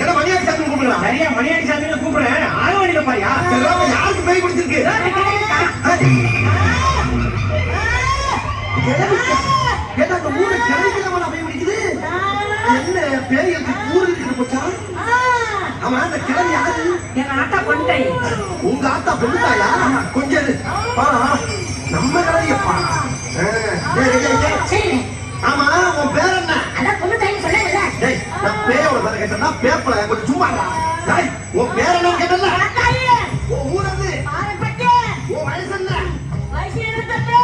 என்ன மணியாடி சாமி கூப்பிடுறான்? சரியா மணியாடி சாமி கூப்பிடுறேன். ஆகவணியில பாரியா? யாருக்கு பேய் பிடிச்சிருக்கு? ஏதா அந்த ஊரு கிழக்கிழமை பேய் பிடிக்குது. என்ன பேய்களுக்கு ஊரு இருக்குது போச்சா? ஆமா, அந்த கிழமை யாரு? எங்க ஆத்தா பொண்ணு. உங்க ஆத்தா பொண்ணுதாயா? கொஞ்சம் நம்ம கிழவியப்பா. ஆமா, உன் பேர் என்ன? அதான் பொண்ணு தாயின்னு சொல்லல. டேய், நான் பேயோட பேரை கேட்டேன்னா பேப்பல கொஞ்சம் சும்மா இருடா. டேய், உன் பேர் என்ன கேட்டல? தாயே. உன் ஊர் எது? ஆரப்பட்டே. உன் வயசு என்ன? வயசு 21.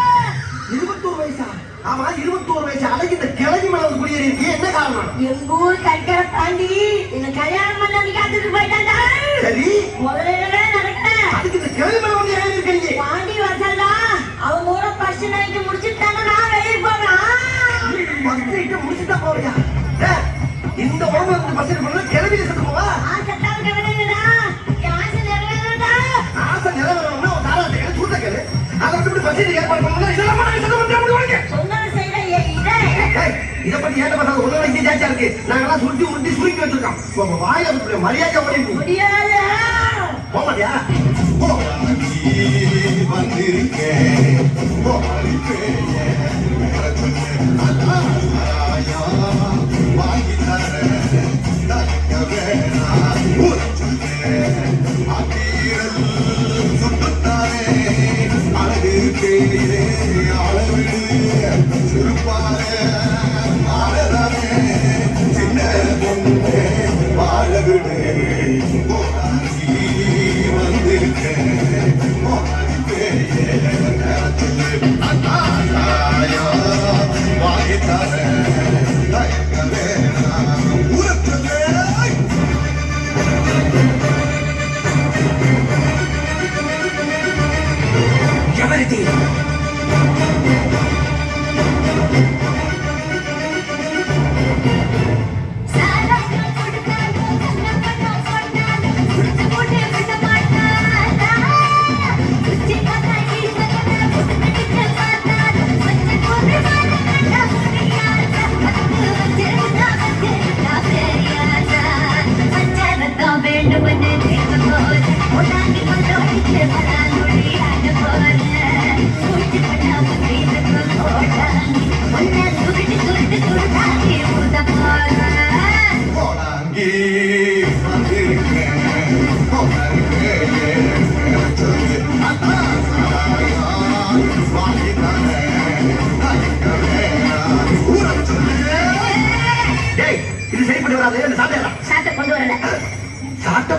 21 வயசா? ஆமா, 21 வயசு அழகு இந்த கிழவி மேல வந்து குடியேறி இருக்கீங்க. என்ன காரணம்? எங்க ஊர் கற்கரை தாண்டி இந்த கல்யாணம் பண்ணி காத்துட்டு போயிட்டாண்டா. சரி, முதல்ல நடக்கல. அதுக்கு இந்த கிழவி மேல வந்து ஏறி இருக்கீங்க. பாண்டி வசல்டா. அவங்க ஊர ஃபர்ஸ்ட் நைட் முடிச்சிட்டாங்க. நான் வெளிய போறேன். பஸ்ஸிட்ட முடிச்சிட்டா போறியா? டேய், இந்த உடம்புல இருந்து பஸ்ஸிட்ட போனா கிழவி செத்து போவா? ஆசைட்டால் கவலைடா. ஆசை நிறைவேறடா. ஆசை நிறைவேறணும்னா ஒரு தாராளத்தை கேளு, சூட்ட கேளு. அதை விட்டு பஸ்ஸிட்ட ஏற்பாடு பண்ணணும்னா இதெல்லாம் பண்ண சொல்ல முடியாது உங்களுக்கு. சொன்னது செய்யற இதை. டேய், இதை பத்தி ஏட்ட பார்த்தா ஒண்ணு இங்கே ஜாஸ்தியா இருக்கு. நாங்கெல்லாம் சுருட்டி சுருக்கி வச்சிருக்கோம். உங்க வாயில இருக்கிற மரியாதை ஓடி முடியாது. போக மாட்டியா? போ. வந்திருக்கேன் வாங்கி தரேன் சுட்டுத்தாரே அழகு பேரே அளவிடு சிறுப்பாரே ஆடதானே சின்ன பொண்ணே வாழவிடு வந்திருக்கேன்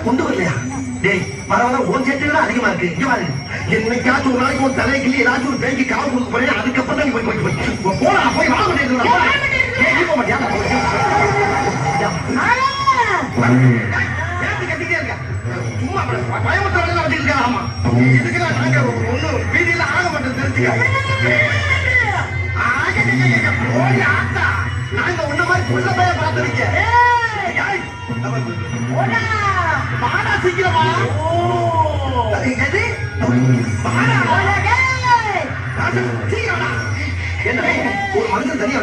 கொண்டு வரலையா? டேய், பரவாயில்ல, உன் சேட்டையோட அதிகமா இருக்கு. இங்க பாரு, என்னைக்காச்சும் ஒரு நாளைக்கு உன் தலைக்கு ஏதாச்சும் ஒரு பேய்க்கு காவு கொடுக்க போறேன். அதுக்கப்புறம் தான் நீ போய் போடா, போய் வாழ மாட்டேன். போக மாட்டியா? கட்டிட்டே இருக்க சும்மா பயமற்ற வேலை வச்சுருக்கா. ஆமா, இதுக்குதான் நாங்க ஒன்னும் வீதியில ஆக மாட்டேன் தெரிஞ்சுக்க. ஆத்தா, நாங்க உன்ன மாதிரி புள்ள பைய பார்த்திருக்கேன். வாடா சீக்கிரமா. என்ன ஒரு மனுஷன் தனியா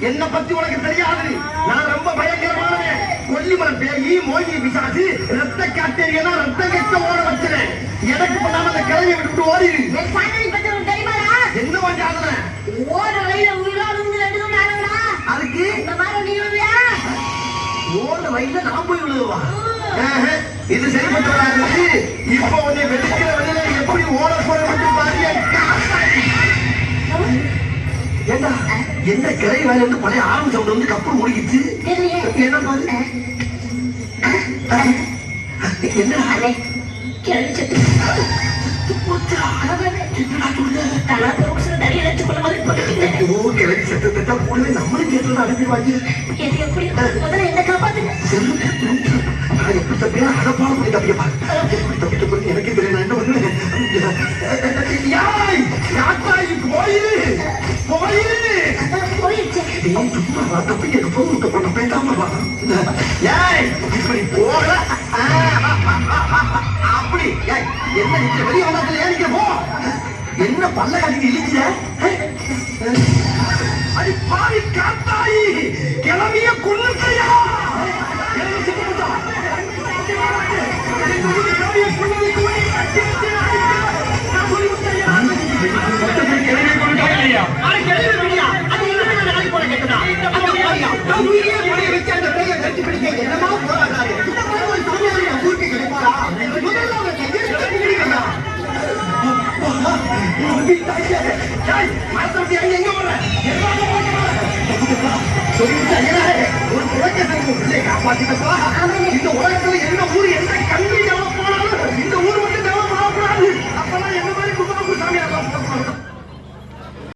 என்ன பத்தி உனக்கு தெரியாது. நான் ரொம்ப பயங்கரமானவன். கொல்லிமலை பேயி, மோகினி பிசாசு, ரத்த காட்டேரியெல்லாம் ரத்த கெட்ட ஓட வச்சுறேன். எனக்கு பண்ணாம அந்த கிழமையை விட்டு ஓடிடு. என்ன வாங்க ஓட வழியில உயிரோடு அதுக்கு ஓட வயல நான் போய் விழுவா? இது சரிப்பட்டு வராது. இப்ப உன்னை வெடிக்கிற வழியில எப்படி ஓட போற மட்டும் பாரு. ஏண்டா, என்ன கிளை வேலை வந்து பழைய ஆரம்பி சவுண்ட் வந்து கப்பல் முடிக்கிச்சு. என்ன பாரு, என்ன கிளம்பிச்சு கிளவி சத்தத்தை போலவே நம்மளும் கேட்டு அனுப்பிடுவாங்க. முதல்ல என்ன காப்பாத்துங்க. நான் எப்படி தப்பியா அதை பாடம் பண்ணி தப்பியப்பா. எப்படி தப்பிட்ட பிறகு எனக்கு தெரியும். நான் என்ன பண்ணுவேன்? சும்மா தப்பி எனக்கு போட்டு பண்ண பேசாம இப்படி போக அப்படி என்ன வெளியே வந்தாத்துல ஏன் போ. என்ன பல்ல கட்டிட்டு இழிக்கிற? அடி பாவி காத்தாயி கிளம்பிய கொல்லுக்கையா இந்த உலகத்துல என்ன ஊர் என்ன கல்வி போனாலும் இந்த ஊர் வந்து